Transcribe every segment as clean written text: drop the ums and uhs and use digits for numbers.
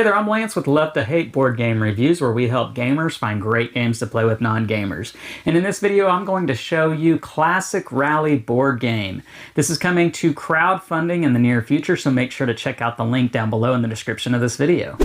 Hey there, I'm Lance with Love to Hate Board Game Reviews, where we help gamers find great games to play with non-gamers. And in this video, I'm going to show you Classic Rally board game. This is coming to crowdfunding in the near future, so make sure to check out the link down below in the description of this video.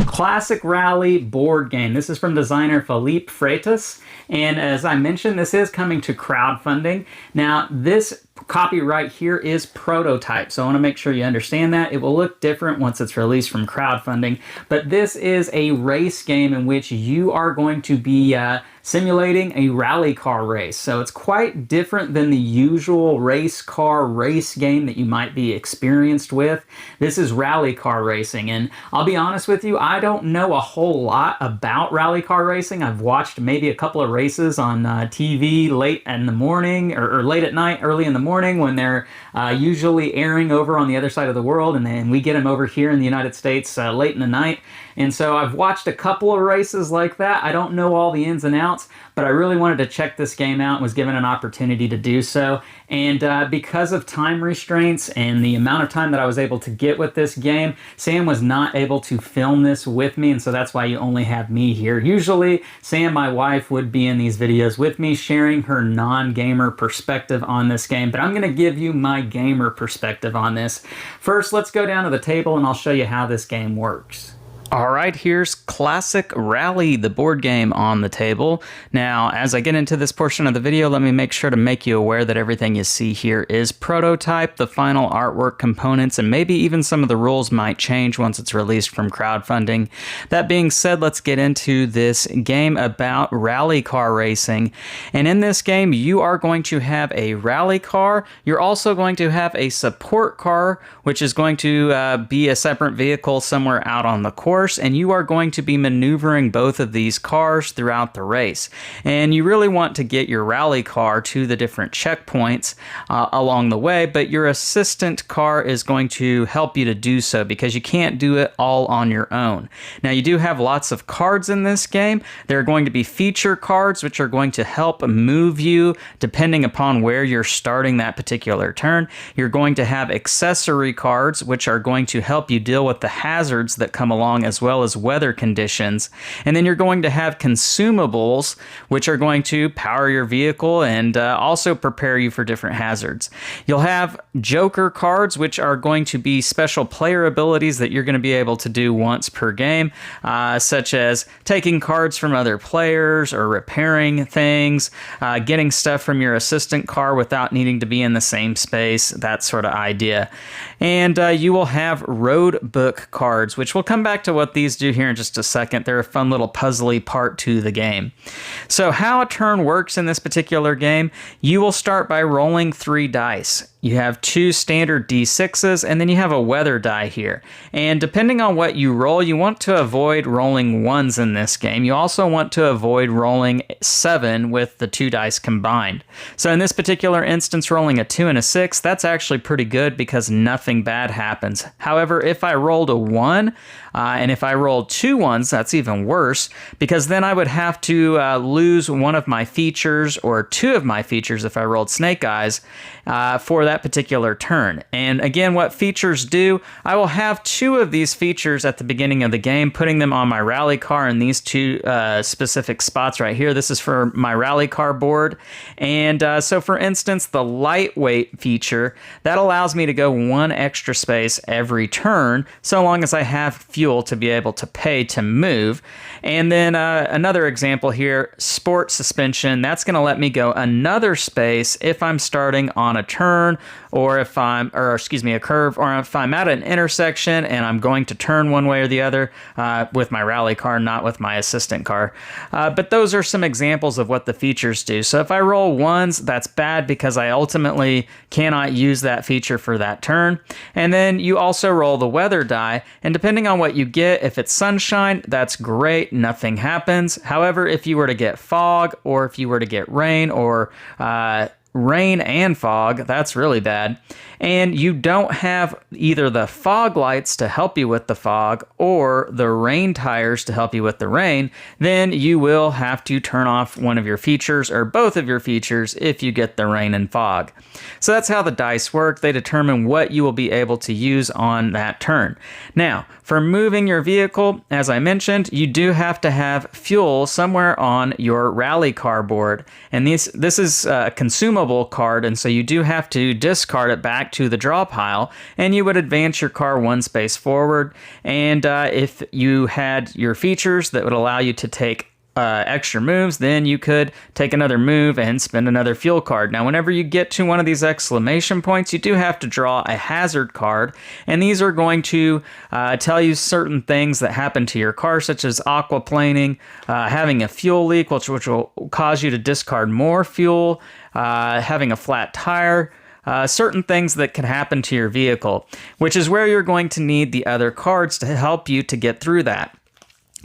Classic Rally board game. This is from designer Filipe Freitas, and as I mentioned, this is coming to crowdfunding. Now, this copy right here is prototype, so I want to make sure you understand that. It will look different once it's released from crowdfunding, but this is a race game in which you are going to be simulating a rally car race. So it's quite different than the usual race car race game that you might be experienced with. This is rally car racing, and I'll be honest with you, I don't know a whole lot about rally car racing. I've watched maybe a couple of races on TV late in the morning or late at night, early in the morning when they're usually airing over on the other side of the world, and then we get them over here in the United States late in the night. And so I've watched a couple of races like that. I don't know all the ins and outs, but I really wanted to check this game out and was given an opportunity to do so. And because of time restraints and the amount of time that I was able to get with this game, Sam was not able to film this with me, and so that's why you only have me here. Usually, Sam, my wife, would be in these videos with me, sharing her non-gamer perspective on this game, but I'm going to give you my gamer perspective on this. First, let's go down to the table and I'll show you how this game works. All right, here's Classic Rally, the board game, on the table. Now, as I get into this portion of the video, let me make sure to make you aware that everything you see here is prototype. The final artwork, components, and maybe even some of the rules might change once it's released from crowdfunding. That being said, let's get into this game about rally car racing. And in this game, you are going to have a rally car. You're also going to have a support car, which is going to be a separate vehicle somewhere out on the course. And you are going to be maneuvering both of these cars throughout the race. And you really want to get your rally car to the different checkpoints along the way, but your assistant car is going to help you to do so because you can't do it all on your own. Now, you do have lots of cards in this game. There are going to be feature cards, which are going to help move you depending upon where you're starting that particular turn. You're going to have accessory cards, which are going to help you deal with the hazards that come along as well as weather conditions. And then you're going to have consumables, which are going to power your vehicle and also prepare you for different hazards. You'll have joker cards, which are going to be special player abilities that you're going to be able to do once per game, such as taking cards from other players or repairing things, getting stuff from your assistant car without needing to be in the same space, that sort of idea. And you will have road book cards, which we'll come back to what these do here in just a second. They're a fun little puzzly part to the game. So how a turn works in this particular game, you will start by rolling 3 dice. You have 2 standard D6s, and then you have a weather die here. And depending on what you roll, you want to avoid rolling 1s in this game. You also want to avoid rolling 7 with the 2 dice combined. So in this particular instance, rolling a 2 and a 6, that's actually pretty good because nothing bad happens. However, if I rolled a 1, and if I rolled 2 1s, that's even worse, because then I would have to lose one of my features or 2 of my features if I rolled Snake Eyes for that particular turn. And again, what features do, I will have 2 of these features at the beginning of the game, putting them on my rally car in these 2 specific spots right here. This is for my rally car board. And so for instance, the lightweight feature, that allows me to go 1 extra space every turn, so long as I have fuel to be able to pay to move. And then another example here, sport suspension, that's going to let me go another space if I'm starting on a turn, or if I'm, or excuse me, a curve, or if I'm at an intersection and I'm going to turn one way or the other with my rally car, not with my assistant car. But those are some examples of what the features do. So if I roll 1s, that's bad because I ultimately cannot use that feature for that turn. And then you also roll the weather die, and depending on what you get, if it's sunshine, that's great, nothing happens. However, if you were to get fog, or if you were to get rain, or rain and fog. That's really bad. And you don't have either the fog lights to help you with the fog or the rain tires to help you with the rain, then you will have to turn off one of your features or both of your features if you get the rain and fog. So that's how the dice work. They determine what you will be able to use on that turn. Now, for moving your vehicle, as I mentioned, you do have to have fuel somewhere on your rally car board. And this is a consumable card, and so you do have to discard it back to the draw pile, and you would advance your car one space forward. And if you had your features that would allow you to take extra moves, then you could take another move and spend another fuel card. Now, whenever you get to one of these exclamation points, you do have to draw a hazard card, and these are going to tell you certain things that happen to your car, such as aquaplaning, having a fuel leak, which will cause you to discard more fuel, having a flat tire, certain things that can happen to your vehicle, which is where you're going to need the other cards to help you to get through that.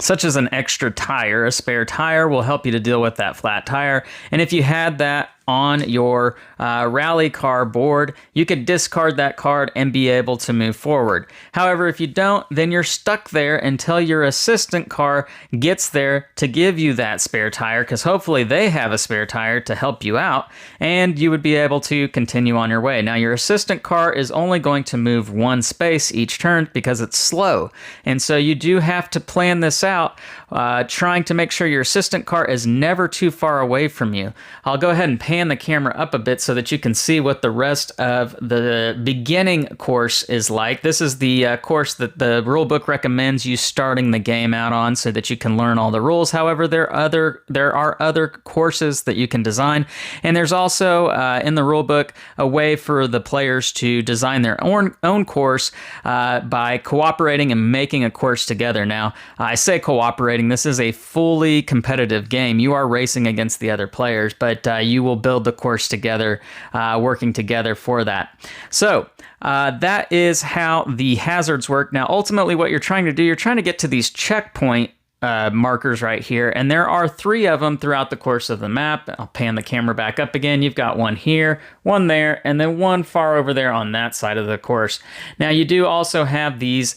Such as an extra tire. A spare tire will help you to deal with that flat tire. And if you had that on your rally car board, you could discard that card and be able to move forward. However, if you don't, then you're stuck there until your assistant car gets there to give you that spare tire, because hopefully they have a spare tire to help you out, and you would be able to continue on your way. Now, your assistant car is only going to move one space each turn because it's slow, and so you do have to plan this out, trying to make sure your assistant car is never too far away from you. I'll go ahead and pan the camera up a bit so that you can see what the rest of the beginning course is like. This is the course that the rulebook recommends you starting the game out on so that you can learn all the rules. However, there are other courses that you can design, and there's also in the rulebook a way for the players to design their own course by cooperating and making a course together. Now, I say cooperating. This is a fully competitive game. You are racing against the other players, but you will build the course together, working together for that. So that is how the hazards work. Now, ultimately, what you're trying to do, you're trying to get to these checkpoint markers right here, and there are 3 of them throughout the course of the map. I'll pan the camera back up again. You've got one here, one there, and then one far over there on that side of the course. Now, you do also have these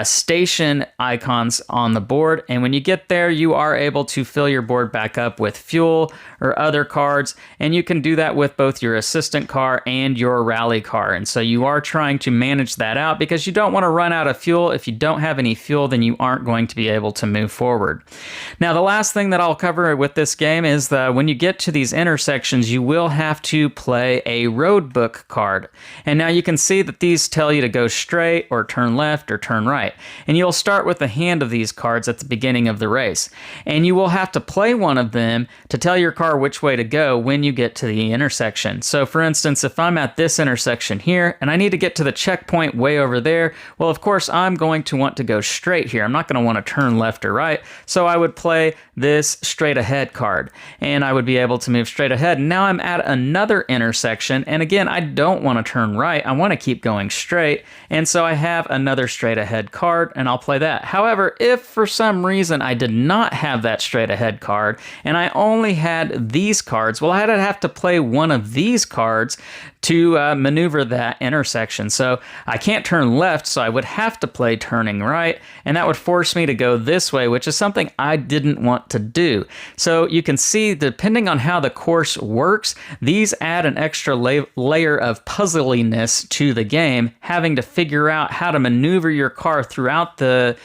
station icons on the board, and when you get there, you are able to fill your board back up with fuel or other cards, and you can do that with both your assistant car and your rally car. And so you are trying to manage that out because you don't want to run out of fuel. If you don't have any fuel, then you aren't going to be able to move forward. Now, the last thing that I'll cover with this game is that when you get to these intersections, you will have to play a road book card. And now you can see that these tell you to go straight or turn left or turn right. And you'll start with a hand of these cards at the beginning of the race. And you will have to play one of them to tell your car which way to go when you get to the intersection. So for instance, if I'm at this intersection here and I need to get to the checkpoint way over there, well, of course, I'm going to want to go straight here. I'm not going to want to turn left or right. So I would play this straight ahead card and I would be able to move straight ahead. Now I'm at another intersection. And again, I don't want to turn right. I want to keep going straight. And so I have another straight ahead card and I'll play that. However, if for some reason I did not have that straight ahead card and I only had these cards, well, I'd have to play one of these cards to maneuver that intersection. So I can't turn left, so I would have to play turning right, and that would force me to go this way, which is something I didn't want to do. So you can see, depending on how the course works, these add an extra layer of puzzliness to the game, having to figure out how to maneuver your car throughout the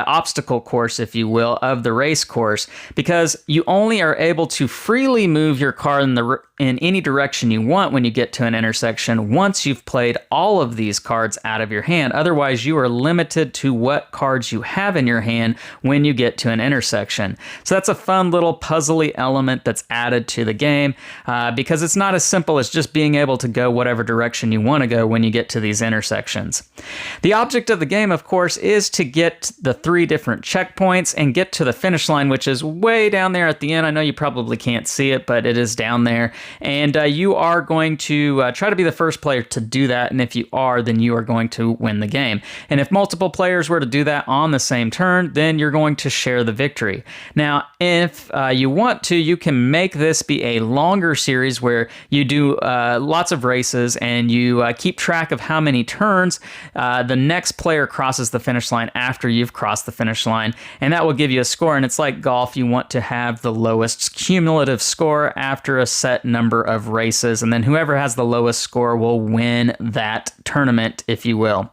obstacle course, if you will, of the race course, because you only are able to freely move your car in any direction you want when you get to an intersection once you've played all of these cards out of your hand. Otherwise, you are limited to what cards you have in your hand when you get to an intersection. So that's a fun little puzzly element that's added to the game because it's not as simple as just being able to go whatever direction you want to go when you get to these intersections. The object of the game, of course, is to get the 3 different checkpoints and get to the finish line, which is way down there at the end. I know you probably can't see it, but it is down there. And you are going to try to be the first player to do that, and if you are, then you are going to win the game. And if multiple players were to do that on the same turn, then you're going to share the victory. Now, if you want to, you can make this be a longer series where you do lots of races and you keep track of how many turns the next player crosses the finish line after you've crossed the finish line, and that will give you a score. And it's like golf, you want to have the lowest cumulative score after a set number of races, and then whoever has the lowest score will win that tournament, if you will.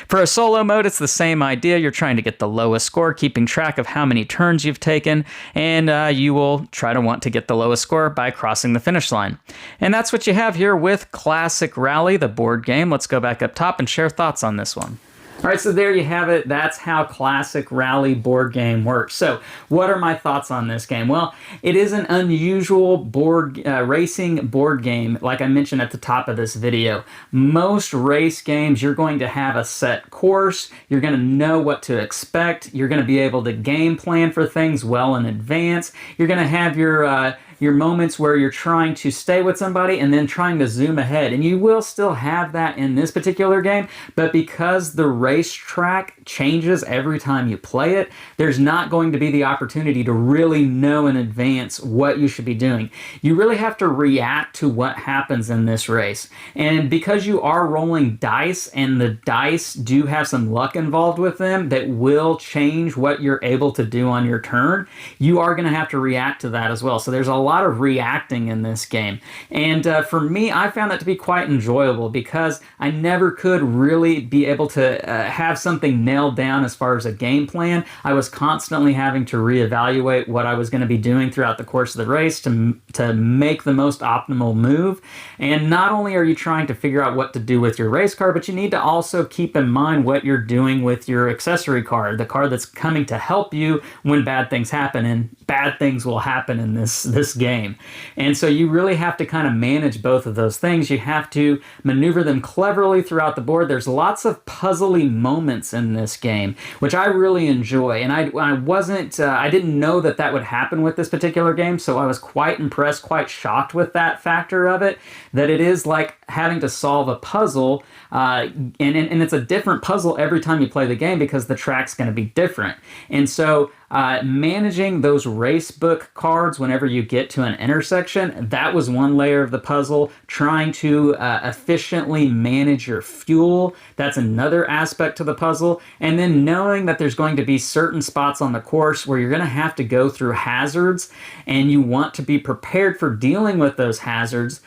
For a solo mode, it's the same idea. You're trying to get the lowest score, keeping track of how many turns you've taken, and you will try to want to get the lowest score by crossing the finish line. And that's what you have here with Classic Rally, the board game. Let's go back up top and share thoughts on this one. All right, so there you have it. That's how Classic Rally board game works. So what are my thoughts on this game? Well, it is an unusual racing board game, like I mentioned at the top of this video. Most race games, you're going to have a set course. You're going to know what to expect. You're going to be able to game plan for things well in advance. You're going to have your moments where you're trying to stay with somebody and then trying to zoom ahead. And you will still have that in this particular game, but because the racetrack changes every time you play it, there's not going to be the opportunity to really know in advance what you should be doing. You really have to react to what happens in this race. And because you are rolling dice, and the dice do have some luck involved with them that will change what you're able to do on your turn, you are going to have to react to that as well. So there's a lot of reacting in this game. And for me, I found that to be quite enjoyable because I never could really be able to have something nailed down as far as a game plan. I was constantly having to reevaluate what I was going to be doing throughout the course of the race to make the most optimal move. And not only are you trying to figure out what to do with your race car, but you need to also keep in mind what you're doing with your accessory car, the car that's coming to help you when bad things happen. And bad things will happen in this game. And so you really have to kind of manage both of those things. You have to maneuver them cleverly throughout the board. There's lots of puzzly moments in this game, which I really enjoy. And I didn't know that would happen with this particular game, so I was quite impressed, quite shocked with that factor of it, that it is like having to solve a puzzle, and it's a different puzzle every time you play the game because the track's going to be different. And so managing those race book cards whenever you get to an intersection, that was one layer of the puzzle. Trying to efficiently manage your fuel, that's another aspect to the puzzle. And then knowing that there's going to be certain spots on the course where you're going to have to go through hazards, and you want to be prepared for dealing with those hazards.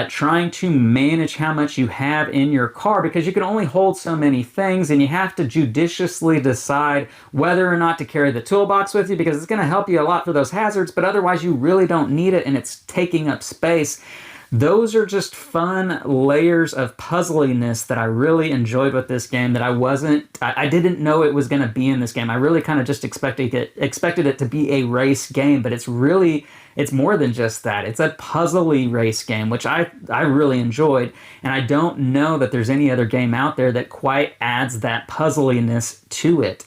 Trying to manage how much you have in your car, because you can only hold so many things, and you have to judiciously decide whether or not to carry the toolbox with you, because it's going to help you a lot for those hazards, but otherwise you really don't need it and it's taking up space. Those are just fun layers of puzzliness that I really enjoyed with this game that I didn't know it was going to be in this game. I really kind of just expected it to be a race game, but it's more than just that. It's a puzzly race game, which I really enjoyed, and I don't know that there's any other game out there that quite adds that puzzliness to it.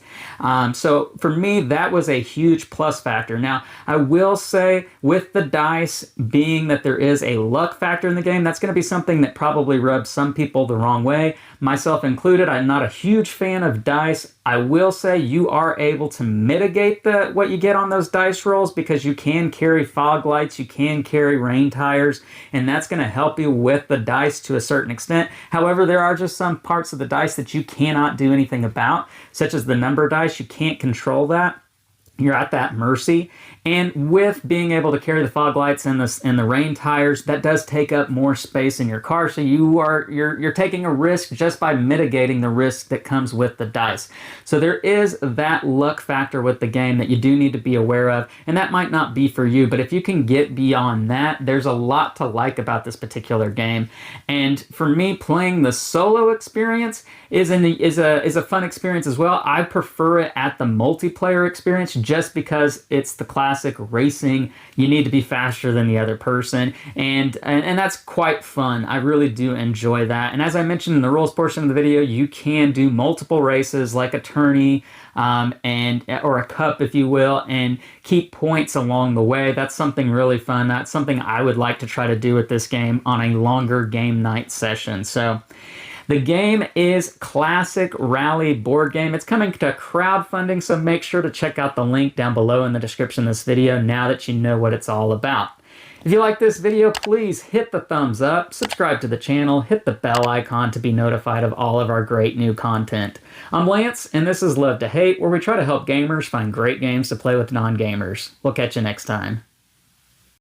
So for me, that was a huge plus factor. Now, I will say with the dice, being that there is a luck factor in the game, that's going to be something that probably rubs some people the wrong way, myself included. I'm not a huge fan of dice. I will say you are able to mitigate what you get on those dice rolls, because you can carry fog lights, you can carry rain tires, and that's going to help you with the dice to a certain extent. However, there are just some parts of the dice that you cannot do anything about, such as the number dice. You can't control that. You're at that mercy. And with being able to carry the fog lights and the rain tires, that does take up more space in your car. So you're taking a risk just by mitigating the risk that comes with the dice. So there is that luck factor with the game that you do need to be aware of, and that might not be for you. But if you can get beyond that, there's a lot to like about this particular game. And for me, playing the solo experience is a fun experience as well. I prefer it at the multiplayer experience just because it's the classic racing. You need to be faster than the other person, and that's quite fun. I really do enjoy that. And as I mentioned in the rules portion of the video, you can do multiple races like a tourney or a cup, if you will, and keep points along the way. That's something really fun. That's something I would like to try to do with this game on a longer game night session. So the game is Classic Rally Board Game. It's coming to crowdfunding, so make sure to check out the link down below in the description of this video now that you know what it's all about. If you like this video, please hit the thumbs up, subscribe to the channel, hit the bell icon to be notified of all of our great new content. I'm Lance, and this is Love to Hate, where we try to help gamers find great games to play with non-gamers. We'll catch you next time.